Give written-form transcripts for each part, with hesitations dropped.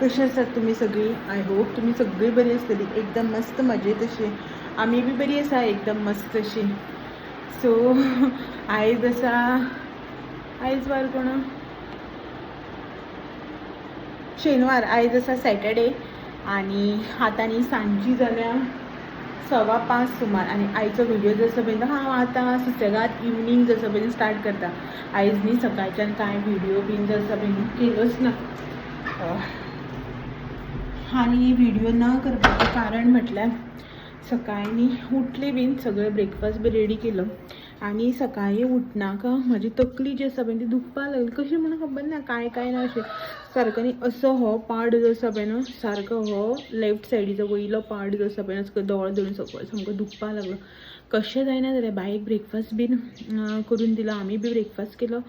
कशी आसात तुम्ही सगळी? आय होप तुम्ही सगळी बरी आसतली, एकदम मस्त मजेत अशी. आम्ही बी बरी आसा एकदम मस्त अशी. सो आयज आसा, आयज वार कोण? शेनवार. आयज आसा सॅटर्डे आणि आतां न्ही सांजची जाल्या 4:15 सुमार. आणि आयचो व्हिडिओ जसो पळय हांव आतां सुसेगाद इवनींग जसो पळय स्टार्ट करता. आयज न्ही सकाळच्यान कांय व्हिडिओ बीन जसो पळय केलोच ना. आणि व्हिडिओ न करपाचें कारण म्हटल्यार सकाळीं न्ही उठले बीन सगळें ब्रेकफास्ट बी रेडी केलो आणि सकाळीं उठनाका म्हाजी तकली जी आसा पळय ती दुखपाक लागली. कशी म्हणून खबर ना, काय ना अशें सारको न्ही असो हो पार्ट जो आसा पळय न्हू, सारको हो लेफ्ट सायडीचो वयलो पार्ट जो आसा पळय सगळो दोळो धरून सकयल सामको दुखपाक लागलो. कशें जायना जाल्यार बायेक ब्रेकफास्ट बीन करून दिलो, आमी बी ब्रेकफास्ट केलो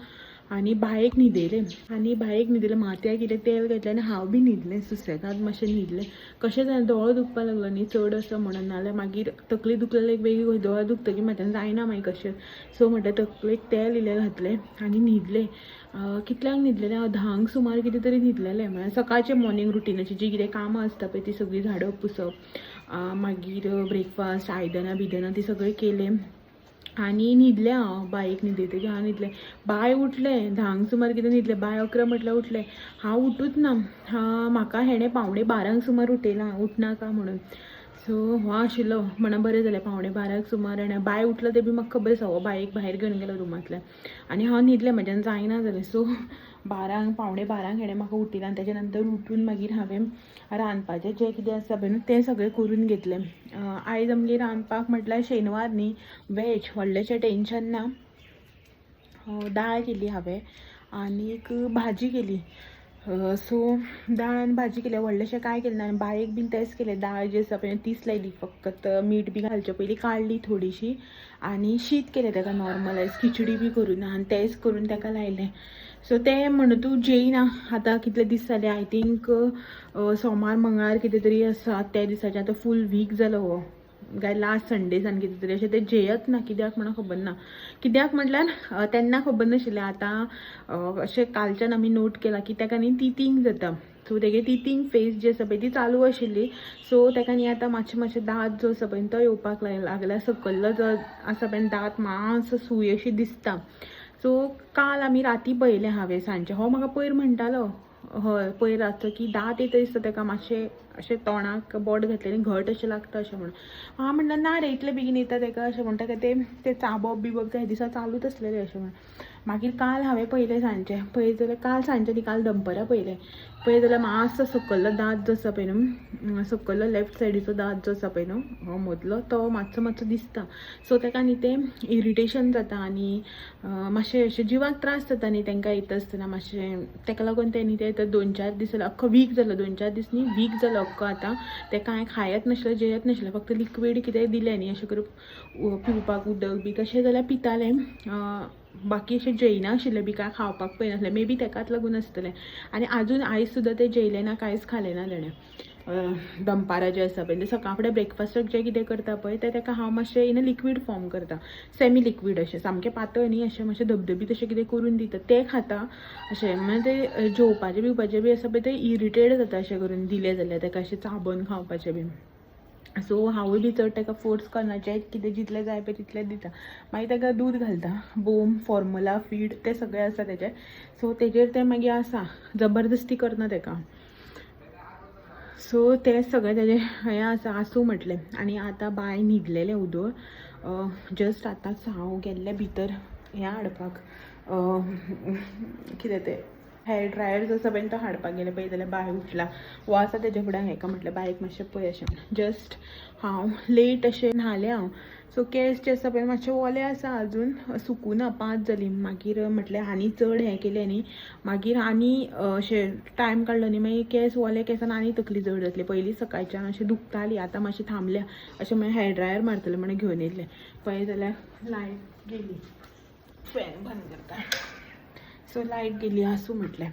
आणि बायेक न्हिदयलें. माथ्याक कितें तेल घातलें आनी हांव बी न्हिदलें, सुसेगाद मातशें न्हिदलें. कशें जालें, दोळो दुखपाक लागलो न्ही चड असो म्हणून, नाल्यार मागीर तकली दुखलेल्यार एक वेगळी दोळो दुखतकीर म्हाज्यान जायना मागीर कशें. सो म्हणटा तकलेक तेल इल्लें घातलें आनी न्हिदलें. कितल्यांक न्हिदलेलें हांव 10 सुमार कितें तरी न्हिदलेलें. म्हळ्यार सकाळचें मॉर्निंग रुटिनाची जी कितें कामां आसता पळय ती सगळीं झाडप पुसप, मागीर ब्रेकफास्ट, आयदनां ती सगळीं केलें आणि न्हिदलें. हांव बायेक न्हिदयतकीर हांव न्हिदलें. बाय उठलें 10 सुमार कितें न्हिदलें, बाय 11 म्हटल्यार उठलें. हांव उठूच ना. म्हाका हेणें 11:15 सुमार उठयलां उठनाका म्हणून. सो हो आशिल्लो म्हणून बरें जालें 11:15 सुमार. आनी बाय उठलो तें बी म्हाका खबर आसा, हो बायेक भायर घेवन गेलो रुमांतल्यान आनी हांव न्हिदलें, म्हाज्यान जायना जालें. सो 12:15 हेणें म्हाका उठयलां आनी तेच्या नंतर उठून मागीर हांवें रांदपाचें जें कितें आसा पळय न्हू तें सगळें करून घेतलें. आयज आमगेर रांदपाक म्हटल्यार शेनवार न्ही, वॅज, व्हडलेशें टेंशन ना. दाळ केली हांवें आनीक भाजी केली. सो दाळ आनी भाजी केली, व्हडलेशें कांय केलें ना. आनी बायेक बीन तेंच केलें, दाळ जी आसा पळय तीच लायली, फकत मीठ बी घालचे पयलीं काडली थोडीशी आनी शीत केलें ताका नॉर्मल खिचडी बी करून आनी तेंच करून ताका लायलें. सो तें म्हणून तूं जेयना आतां कितले दीस जाले, आय थिंक सोमार मंगळार कितें तरी आसा त्या दिसाचें. आतां फूल वीक जालो हो, काय लास्ट संडेसान कितें तरी अशें. तें जेयत ना, कित्याक म्हणून खबर ना. कित्याक म्हटल्यार तेन्ना खबर नाशिल्लें, आतां अशें कालच्यान आमी नोट केलां की ताका न्ही टिथींग जाता. सो तेगे टिथींग फेज जी आसा पळय ती चालू आशिल्ली. सो ताका न्ही आतां मातशें दांत जो आसा पळय तो येवपाक लागला. सकयल्लो जो आसा पळय दांत मातसो सूय अशी दिसता. सो काल आमी राती पळयलें हांवें सांजचें. हो म्हाका पयर म्हणटालो, हय पयर रातचो, की दांत येता दिसता ताका मातशें अशें तोंडाक बोट घातलें आनी घट अशें लागता अशें म्हणून. हांव म्हणलें ना रे, इतलें बेगीन येता ताका अशें म्हणटा. तें चाबप बिबप त्या दिसा चालूच आसलेलें अशें म्हणून. मागीर काल हांवें पळयलें सांजचें, पळयत जाल्यार काल सांजचें न्ही, काल दनपारां पळयलें जाल्यार मातसो सकयल्लो दांत जो आसा पळय न्हू, सकयल्लो लेफ्ट सायडीचो दांत जो आसा पळय न्हू, हो मदलो तो मातसो दिसता. सो ताका न्ही तें इरिटेशन जाता आनी मातशें अशें जिवाक त्रास जाता न्ही तांकां येता आसतना मातशें. ताका लागून तें न्ही तें 2-4 दीस जाले, अख्खो वीक जालो, 2-4 दीस न्ही वीक जालो अख्खो. आतां तें कांय खायत नाशिल्लें, जेयत नाशिल्लें, फक्त लिक्वीड कितेंय दिलें न्ही अशें करून पिवपाक उदक बी तशें जाल्यार पितालें. बाकी अशें जेयनाशिल्लें बी, कांय खावपाक पळयनासलें, मे बी ताकाच लागून आसतलें. आनी आजून आयज सुद्दां तें जेयलें ना, कांयच खालें ना ताणें. दनपारां जें आसा पळय तें सकाळ फुडें ब्रेकफास्टाक जें कितें करता पळय तें ताका हांव मातशें इन लिक्वीड फॉर्म करता, सेमी लिक्वीड अशें, सामकें पातळ न्ही, अशें मातशें धबधबीत अशें कितें करून दिता तें खाता अशें. म्हणजे तें जेवपाचें बिवपाचें बी आसा पळय तें इरिटेट जाता अशें करून दिलें जाल्यार ताका, अशें चाबून खावपाचें बीन. सो हांवूय बी चड ताका फोर्स करना, जें कितें जितलें जाय पळय तितलें दिता. मागीर ताका दूद घालता, बोम, फॉर्मुला फीड तें सगळें आसा तेजें. सो तेजेर तें मागीर आसा, जबरदस्ती करना ताका. सो तें सगळें तेजें हें आसा, आसूं म्हटलें. आनी आतां बाय न्हिदलेलें उदोळ. जस्ट आतांच हांव गेल्लें भितर हें हाडपाक, कितें तें हेअर ड्रायर जो आसा पळय तो हाडपाक गेलें. पळय जाल्यार बाय उठला, वो आसा तेजे फुड्यान. हेका म्हटलें बायक मातशें पळय अशें. जस्ट हांव लेट अशें न्हालें हांव. सो केस जे आसा पळय मातशे ओले आसा, अजून सुकुना 5 जालीं. मागीर म्हटलें आनी चड हें केलें न्ही मागीर आनी अशें टायम काडलो न्ही मागीर केस ओले केसान आनी तकली जड जातली. पयलीं सकाळच्यान अशें दुखताली, आतां मातशें थांबल्या अशें. मागीर हेअर ड्रायर मारतलें म्हणून घेवन येयलें. पळय जाल्यार लायट गेली, फॅन बंद करता. सो लायट गेली, आसूं म्हटलें.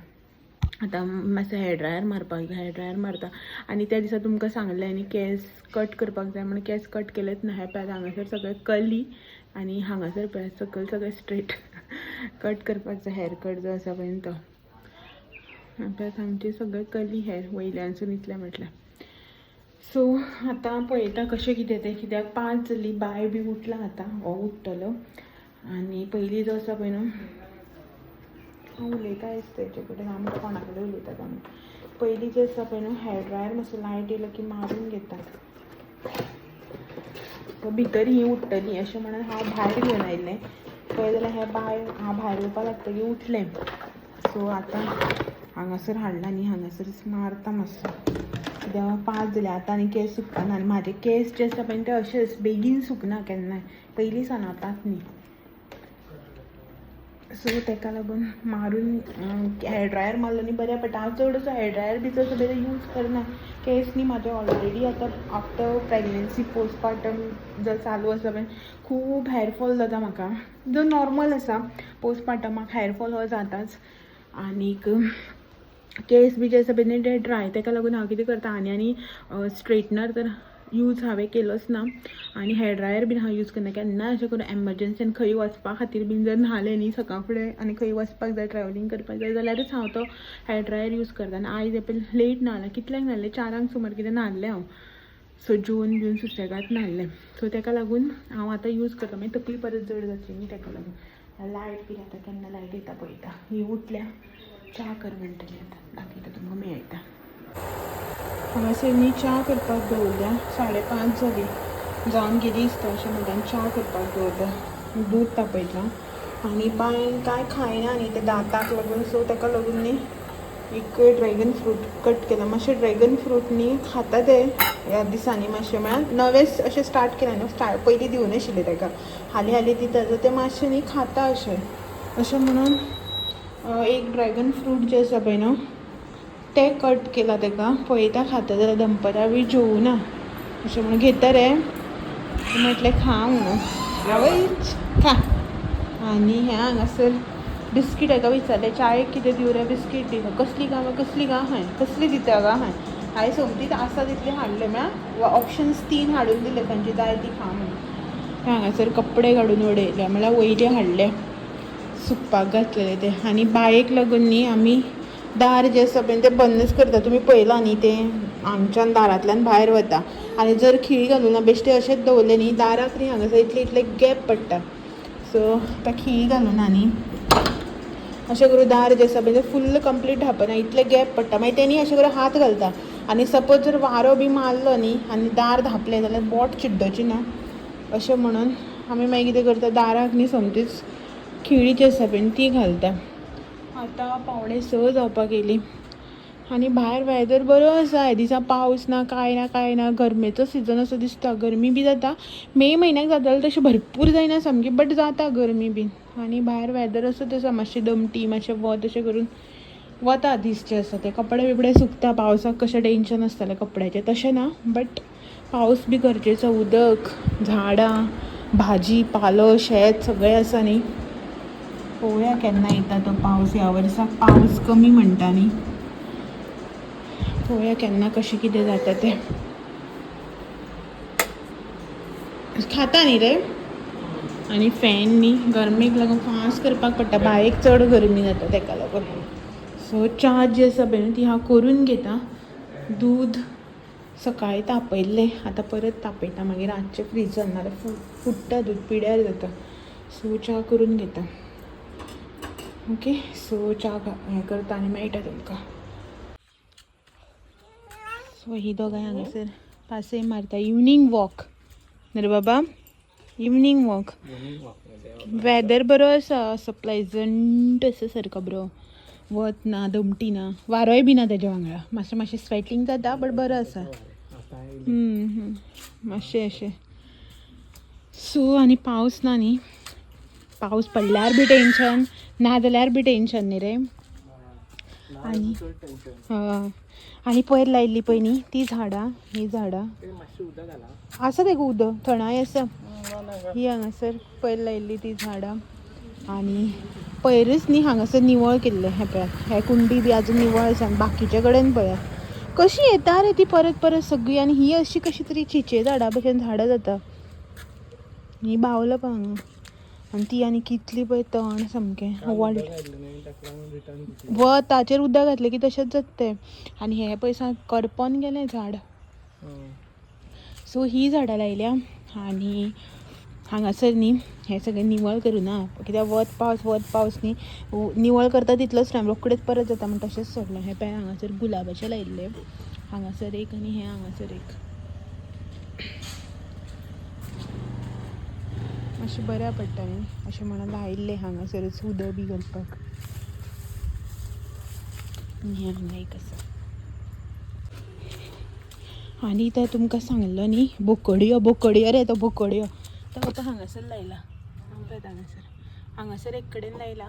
आतां मातसो हेअर ड्रायर मारता. आनी त्या दिसा तुमकां सांगलें न्ही केस कट करपाक जाय म्हणून, केस कट केलेच ना. हे पळय हांगासर सगळें कर्ली आनी हांगासर पळय सकयल सगळें स्ट्रेट. कट करपाक जाय, हेअर कट जो आसा पळय तो. आपल्यात आमचे सगळे कली हेर वयल्यानसून इतलें म्हटल्यार. सो आतां पळयता कशें कितें तें, कित्याक 5 जाली, बाय बी उठला आतां, हो उठटलो. आनी पयलीं जो आसा पळय न्हू, हांव उलयता आयज तेजे कडेन, आमी कोणा कडेन उलयतात आमी. पयलीं जें आसा पळय न्हू, हेअर ड्रायर मातसो लायट येयलो की मारून घेता. सो भितर ही उठटली अशें म्हणून हांव भायर घेवन आयिल्लें. पळय जाल्यार हें बाय हांव भायर येवपा लागतकीर उठलें. सो आतां हांगासर हाडला न्ही, हांगासर मारता मातसो, कित्याक 5 जाले आतां आनी केंस सुकपाना. आनी म्हाजे केंस जे आसा पळय ते अशेंच बेगीन सुकना केन्नाय, पयलीं सावन आतांच न्ही. सो तेका लागून मारून हेअर ड्रायर मारलो न्ही बऱ्या पडटा. हांव चड असो हेअर ड्रायर बी तसो बेगीन यूज करना. केंस न्ही म्हाजे ऑलरेडी आतां आफ्टर प्रेग्नन्सी पोस्टपार्टम जो चालू आसा पळय, खूब हेअरफॉल जाता म्हाका, जो नॉर्मल आसा. पोस्टपार्टमाक हेअरफॉल हो जाताच. आनीक केंस बी जे आसा पळय ते ड्राय, तेका लागून हांव कितें करता, आनी स्ट्रेटनर तर यूज हांवें केलोच ना. आनी हेअर ड्रायर बीन हांव यूज करना. केन्ना अशें करून एमर्जन्सीन खंय वचपा खातीर बीन जर न्हालें न्ही सकाळ फुडें आनी खंय वचपाक जाय, ट्रॅव्हलिंग करपाक जाय जाल्यारूच हांव तो हेअर ड्रायर यूज करता. आनी आयज एपय लेट न्हालें, कितल्यांक न्हालें, 4 सुमार कितें न्हालें हांव. सो जेवन बिवन सुसेगाद न्हालें. सो तेका लागून हांव आतां यूज करता. मागीर तकली परत जड जातली न्ही, तेका लागून. लायट बी आतां केन्ना लायट येता पळयता. ही उठल्या, च्या कर म्हणटली आतां, दाखयता तुमकां मेळटा. हांगासर न्ही च्या करपाक दवरल्या, 5:30 जाली, जावन गेली दिसता अशें म्हणटा. च्या करपाक दवरल्या, दूद तापयता. आनी बायन कांय खायना न्ही ते दांताक लागून, सो तेका लागून न्ही एक ड्रॅगन फ्रूट कट केला. मातशें ड्रॅगन फ्रूट न्ही खाता ते ह्या दिसांनी मातशें, म्हळ्यार नवेंच अशें स्टार्ट केलां न्हू, पयलीं दिवनाशिल्लें तेका. हालीं हालीं ती ताजो तें मातशें न्ही खाता अशें म्हणून एक ड्रॅगन फ्रूट जें आसा पळय न्हू तें कट केलां तेका. पळयता खाता जाल्यार दनपारां बी जेवना अशें म्हणून. घेता रे म्हटलें खा म्हणून, आवय खा. आनी हें हांगासर बिस्कीट हेका विचारलें, चायेक कितें दिवं रे, बिस्कीट दी. कसली गा कसली गा, हाय कसली दिता गा, हाय हांवें सोमतीच आसा तितली हाडलें. म्हळ्यार ऑप्शन्स 3 हाडून दिले, खंयची जाय ती खा म्हणून. हांगासर कपडे काडून उडयले, म्हळ्यार वयले हाडले सुकपाक घातलेले ते. आनी बायेक लागून न्ही आमी दार जे आसा पळय तें बंदच करता. तुमी पळयलां न्ही तें हांगच्यान दारांतल्यान भायर वता. आनी जर खीळ घालूं ना, बेश्टे अशेंच दवरलें न्ही दाराक न्ही हांगासर इतले गॅप पडटा. सो आतां खीळ घालूं ना न्ही, अशें करून दार जें आसा पळय तें फुल्ल कंप्लीट धांपना, इतले गॅप पडटा. मागीर तेणी अशें करून हात घालता. आनी सपोज जर वारो बी मारलो न्ही आनी दार धांपलें जाल्यार बोट चिड्डची ना. अशें म्हणून आमी मागीर कितें करता, दाराक न्ही सोमतीच खिळी जी आसा पळय ती घालता. आतां 5:45 जावपाक येयली आनी भायर वेदर बरो आसा. ह्या दिसा पावस ना, कांय ना. गरमेचो सिजन असो दिसता. गरमी बी जाता. मे म्हयन्याक जातालें तशें भरपूर जायना सामकी, बट जाता गरमी बीन. आनी भायर वेदर असो आसा, मातशी दमटी, मातशें वत अशें करून वता दीस जे आसा ते. कपडे बिपडे सुकता. पावसाक कशें टेंशन नासतालें कपड्याचें, तशें ना. बट पावस बी गरजेचो. उदक, झाडां, भाजी पालो, शेत सगळें आसा न्ही. पळोवया केन्ना येता तो पावस. ह्या वर्साक पावस कमी म्हणटा न्ही, पळोवया केन्ना कशें कितें जाता तें. खाता न्ही रे. आनी फॅन न्ही गरमेक लागून फास्ट करपाक पडटा. बायेक चड गरमी जाता तेका लागून. सो च्या जी आसा पळय ती हांव करून घेता. दूद सकाळीं तापयल्लें, आतां परत तापयता. मागीर रातचें फ्रिजान नाल्यार फुट्टा दूद, पिड्यार जाता. सो च्या करून घेता. ओके, सो च्या हें करता आनी मेळटा तुमकां. सो ही दोगांय हांगासर पासय मारता. इवनिंग वॉक न्ही रे बाबा, इवनिंग वॉक. वेदर बरो आसा, असो प्लेजंट आसा सारको बरो. वत ना, दमटी ना, वारोय बी ना तेज्या वांगडा. मातशें स्वेटींग जाता, बट बरो आसा मातशें अशें. सो आनी पावस ना न्ही, पावस पडल्यार बी टेंशन, ना जाल्यार बी टेंशन न्ही रे. आनी आनी पयर लायिल्ली पळय न्ही ती झाडां, ही झाडां आसा तेका उदक, थंडाय आसा. ही हांगासर पयर लायिल्ली ती झाडां. आनी पयरच न्ही हांगासर निवळ केल्लें. हें पळय, हे कुंडी बी आजून निवळ आसा. बाकीचे कडेन पळय कशी येता रे ती परत परत सगळी. आनी ही अशी कशी तरी चिचे झाडां भशेन झाडां जाता. ही बावलां पळय हांगा, आनी ती आनी कितली पळय तण सामकें वत ताचेर उदक घातलें की तशेंच जाता तें. आनी हें पळय करपोन गेलें झाड. सो ही झाडां लायल्या. आनी हांगासर न्ही हें सगळें निवळ करुना कित्याक वत पावस न्ही निवळ करता तितलोच टायम रोखडेच परत जाता म्हण तशेंच सोडलें. हें पळय हांगासर गुलाबाचें लायिल्लें, हांगासर एक आनी हें हांगासर एक. मातशें बऱ्या पडटा न्ही अशें म्हणून लायिल्लें हांगासरच उदक बी घालपाक. हें हांगा एक आसा. आनी तो तुमकां सांगलो न्ही बोकडयो रे तो बोकडयो तो हांगासर लायला. हांगासर एक कडेन लायला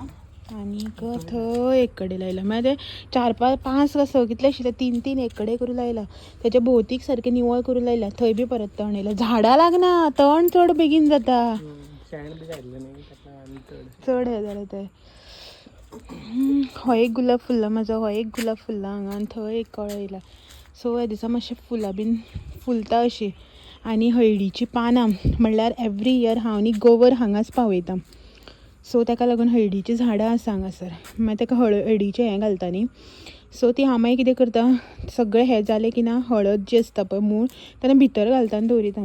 आनीक थंय एक कडेन लायला. म्हळ्यार ते 4-5 कसो कितले आशिल्ले 3 एक कडेन करून लायला. तेच्या भोवतीक सारकें निवळ करून लायला. थंय बी परत तण येयला. झाडां लागना तण चड बेगीन जाता. चड हें जालें तें. हो एक गुलाब फुल्ला म्हाजो, हो एक गुलाब फुल्ला हांगा आनी थंय एक कळो येयला. सो ह्या दिसा मातशें फुलां बीन फुलता अशीं. आनी हळडीचीं पानां म्हणल्यार एवरी इयर हांव न्ही गोवर हांगाच पावयतां. सो ताका लागून हळडीचीं झाडां आसा हांगासर. मागीर ताका हळडीचें हें घालता न्ही. सो ती हांव मागीर कितें करता सगळें हें जालें की ना हळद जी आसता पळय मूळ तेन्ना भितर घालता आनी दवरिता.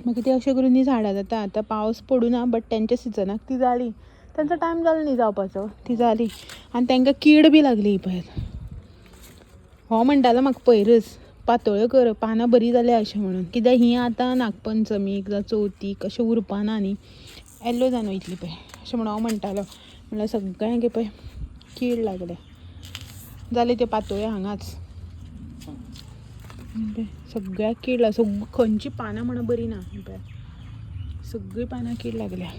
मागीर ती अशें करून हीं झाडां जाता. आतां पावस पडूना बट तेंच्या सिजनाक ती जाली. तांचो टायम जालो न्ही जावपाचो ती जाली. आनी तांकां कीड बी लागली पळय. हो म्हणटालो म्हाका पयरच पातोळ्यो कर पानां बरीं जाल्या अशें म्हणून. कित्याक हीं आतां नागपंचमीक जावं चवथीक अशें उरपाना न्ही येल्लो जावन वयतली पळय अशें म्हणून हांव म्हणटालो. म्हणल्यार सगळ्यांक पळय कीड लागल्या. जाले त्यो पातोळ्यो हांगाच सगळ्याक कीड लागल्या. खंयचीं पानां म्हणून बरीं ना पळय सगळीं पानां कीड लागल्या.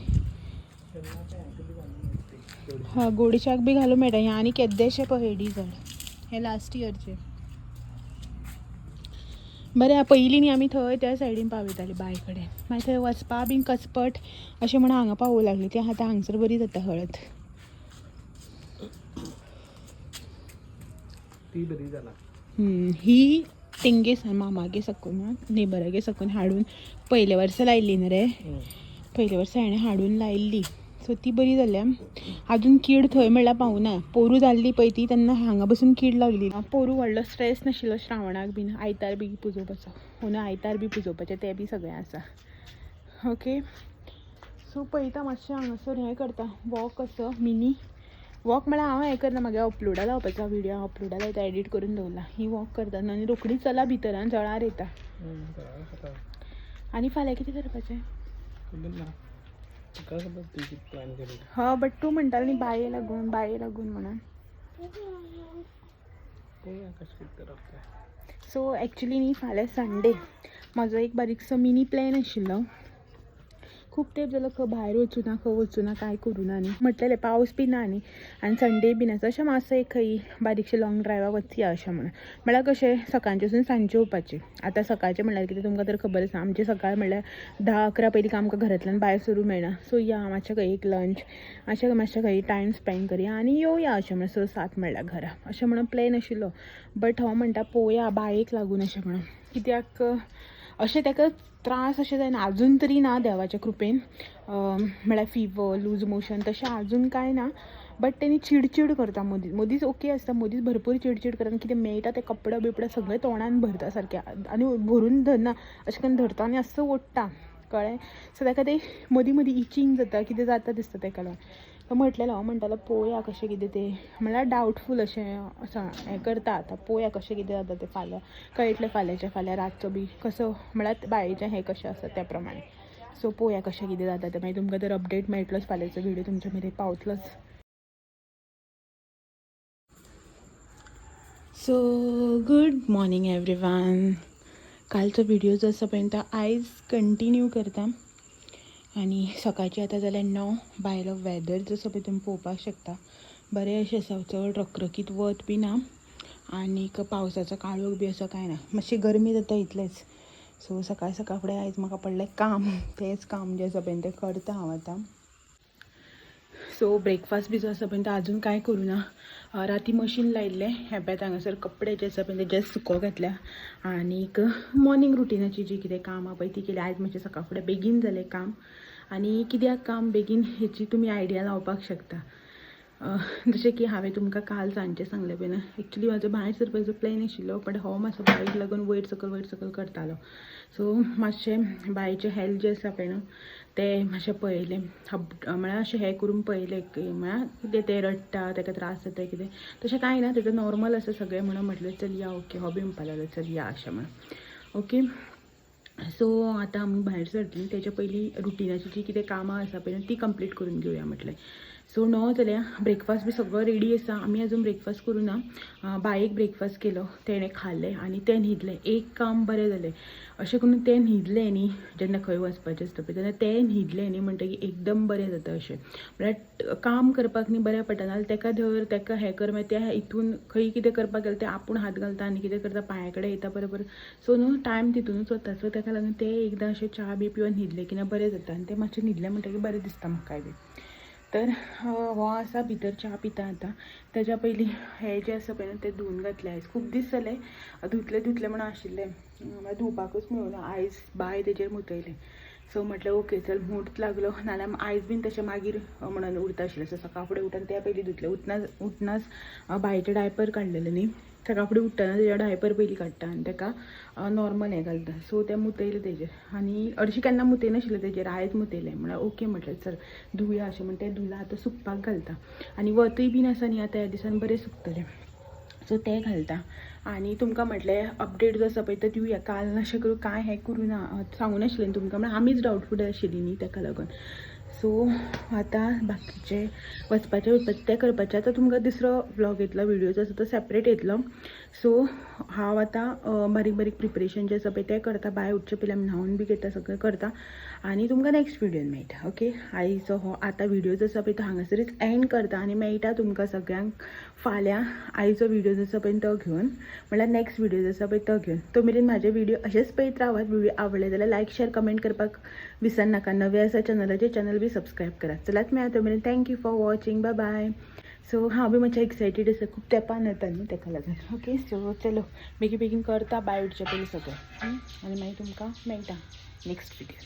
हा गोडशाक बी घालूंक मेळटा. हें आनी केद्देशें पळय हळडी झाड हें लास्ट इयरचें. बरें पयलीं न्ही आमी थंय त्या सायडीन पावयतालीं बांय कडेन. मागीर थंय वचपा बीन कचपट अशें म्हणून हांगा पावूंक लागलीं. ती आतां हांगसर बरी जाता हळद. ही तेंगे मामागे साकून नेबरागे साकून हाडून पयले वर्सा लायिल्ली न्ही रे. पयले वर्सा हाणें हाडून लायिल्ली. सो ती बरी जाल्या. आजून कीड थंय म्हणल्यार पावूना. पोरूं जाल्ली पळय ती तेन्ना हांगा बसून कीड लागली. पोरूं व्हडलो स्ट्रेस नाशिल्लो श्रावणाक बीन आयतार बी पुजोवपाचो. हो ना आयतार बी पुजोवपाचें तें बी सगळें आसा. ओके सो पळयता मातशें हांगासर हें करता वॉक असो मिनी वॉक म्हळ्यार हांव हें करना म्हागे अपलोडा लावपाचो विडियो हांव अपलोडा लायता एडीट करून दवरला. ही वॉक करता आनी रोखडीच चला भितर आनी जळार येता. आनी फाल्यां कितें करपाचें हा बट तूं म्हणटालो न्ही बाये लागून म्हणून. सो एक्चुली न्ही फाल्यां संडे म्हाजो एक बारीकसो मिनी प्लॅन आशिल्लो. खूब तेंप जालो खंय भायर वचूं ना कांय करूना न्ही. म्हटलेलें पावस बी ना न्ही आनी संडे बीन आसा अशें मातसो एक खंय बारीकशें लॉंग ड्रायवाक वचया अशें म्हणून. म्हळ्यार कशें सकाळचें वचून सांजचें येवपाचें. आतां सकाळचें म्हणल्यार कितें तुमकां तर खबर आसा आमचें सकाळ म्हणल्यार 10-11 पयलीं आमकां घरांतल्यान भायर सरूं मेळना. सो या मातशें खंय एक लंच मातशें खंय टायम स्पेंड करया आनी येवया अशें म्हणून 6-7 म्हणल्यार घरा अशें म्हणून प्लॅन आशिल्लो. बट हांव म्हणटा पळोवया बायेक लागून अशें म्हणून. कित्याक अशें ताका त्रास अशें जायना आजून तरी ना देवाच्या कृपेन. म्हळ्यार फिवर लूज मोशन तशें आजून कांय ना. बट तेणी चिडचिड करता मदींच ओके आसता मदींच भरपूर चिडचिड करता. कितें मेळटा ते कपडे बिपडे सगळे तोंडान भरता सारकें आनी भरून धरना अशें करून धरता आनी असो ओडटा कळ्ळें. सो ताका तें मदीं इचींग जाता कितें जाता दिसता ताका लागून. तो म्हटलेलो हांव म्हणटालो पळोवया कशें कितें तें म्हळ्यार डावटफूल अशें हें करता. आतां पळोवया कशें कितें जाता तें फाल्यां कळटलें फाल्यां रातचो बी कसो म्हळ्यार बायेचें हें कशें आसा त्या प्रमाणे. सो पळोवया कशें कितें जाता तें मागीर तुमकां तर अपडेट मेळटलोच फाल्यांचो व्हिडियो तुमच्या मेरेन पावतलोच. So good morning everyone. कालचो व्हिडियो जो आसा पळय तो आयज कंटिन्यू करता. आनी सकाळची आतां जाल्यार 9 भायलो वेदर जो आसा पळय तुमी पळोवपाक शकता बरें अशें आसा. चड रखरखीत वत बी ना आनीक पावसाचो काळोख बी असो कांय ना. मातशी गरमी जाता इतलेंच. सो सकाळ फुडें आयज म्हाका पडलें काम. तेंच काम जें आसा पळय तें करता हांव आतां. सो ब्रेकफास्ट बी जो आसा पळय तो आजून कांय करूना. राती मशीन लायिल्लें हे पळय हांगासर कपडे जे आसा पळय ते जस्ट सुकोवंक घातल्या. आनीक मॉर्निंग रुटिनाची जी कितें काम आहा पळय ती केली. आयज मातशें सकाळ फुडें बेगीन जालें काम आनी कित्याक काम बेगीन हेची तुमी आयडिया लावपाक शकता. जशें की हांवें तुमकां काल सांजचें सांगलें पळय ना, एक्चुली म्हाजो भायर सरपाचो प्लॅन आशिल्लो, बट हो मातसो बायक लागून वयर सकयल करतालो. सो मातशें बायेचें हेल्थ जें आसा पळय न्हू तें मातशें पळयलें, म्हळ्यार अशें हें करून पळयलें म्हळ्यार कितें तें रडटा, ताका त्रास जाता कितें, तशें कांय ना, तेजो नॉर्मल आसा सगळें. म्हणून म्हटलें चल या ओके, हो बी म्हणपा लागलो चल या अशें म्हणून. ओके, सो आतां आमी भायर सरतलीं, तेच्या पयलीं रुटिनाची जी कितें कामां आसा पळय ती कंप्लीट करून घेवया म्हटलें. सो 9 जाल्यार ब्रेकफास्ट बी सगळो रेडी आसा. आमी अजून ब्रेकफास्ट करूं ना. बायेक ब्रेकफास्ट केलो, तेणें खाल्लें आनी तें न्हिदलें. एक काम बरें जालें, अशें करून तें न्हिदलें न्ही, जेन्ना खंय वचपाचें आसता पळय तेन्ना तें न्हिदलें न्ही म्हणटकीर एकदम बरें जाता अशें. म्हळ्यार काम करपाक न्ही बरें पडटा, नाजाल्यार तेका धर तेका हें कर मागीर तें हितून खंय कितें करपाक गेलें तें आपूण हात घालता आनी कितें करता पांया कडेन येता बरोबर. सो न्हू टायम तितूनच वता. सो तेका लागून तें एकदां अशें च्या बी पिवन न्हिदलें की ना बरें जाता आनी तें मातशें न्हिदलें म्हणटकीर बरें दिसता म्हाकाय बी. तर हो आसा भितर च्या पिता आतां. तेज्या पयलीं हें जें आसा पळय तें धुवन घातलें. आयज खूब दीस जाले धुतलें म्हणून आशिल्लें, मागीर धुवपाकूच मेळूना. आयज बाय तेजेर मुतयलें. सो म्हटलें ओके चल म्हूर्त लागलो, नाल्यार आयज बीन तशें मागीर म्हणून उरता आशिल्लें. सो सकाळ फुडें उठून तें पयलीं धुतलें. उठनाच बायचें डायपर काडलेलें न्ही, सकाळ फुडें उठ्ठना तेजें डायपर पयलीं काडटा आनी ताका नॉर्मल हें घालता. सो तें मुतयलें तेजेर आनी हरशीं केन्ना मुतयनाशिल्लें तेजेर, आयज मुतयलें. म्हळ्यार ओके म्हटलें चल धुवया अशें म्हण तें धुलां. आतां सुकपाक घालता आनी वतूय बीन आसा न्ही आतां ह्या दिसान बरें सुकतलें. सो तें घालता आनी तुमकां म्हटलें अपडेट जो आसा पळय तो दिवया. काल अशें करून कांय हें करूं ना, सांगूं नाशिल्लें तुमकां, म्हळ्यार आमीच डावटफूल आशिल्लीं न्ही ताका लागून. सो आतां बाकीचें वचपाचें तें करपाचें. आतां तुमकां दुसरो व्लॉग येतलो, व्हिडिओ जो आसा तो सेपरेट येतलो. सो हांव आतां बारीक प्रिपरेशन जें आसा पळय तें करता. बाय उठचे पयलीं आमी न्हांवन बी घेता, सगळें करता आनी तुमकां नेक्स्ट व्हिडिओन मेळटा. ओके, आयचो हो आतां व्हिडिओ जो आसा पळय तो हांगासरीच एंड करता आनी मेळटा तुमकां सगळ्यांक फाल्यां आयचो व्हिडिओ जो आसा पळय तो घेवन, म्हळ्यार नेक्स्ट व्हिडिओ जो आसा पळय तो घेवन. तो मेरेन म्हाजे व्हिडिओ अशेंच पळयत रावात. व्हिडिओ आवडले जाल्यार लायक शेअर कमेंट करपाक विसरनाका. नवे आसा चॅनलाचेर चॅनल बी सबस्क्रायब करात. चलात मेळा तो मेरेन. Thank you for watching, bye bye. सो हांव बी मातशें एक्सायटेड आसा, खूब तेंपान येता न्ही ताका लागून. ओके, सो चलो बेगीन करता बाय उठचे पयलीं सगळें आनी मागीर तुमकां मेळटा नेक्स्ट व्हिडिओ.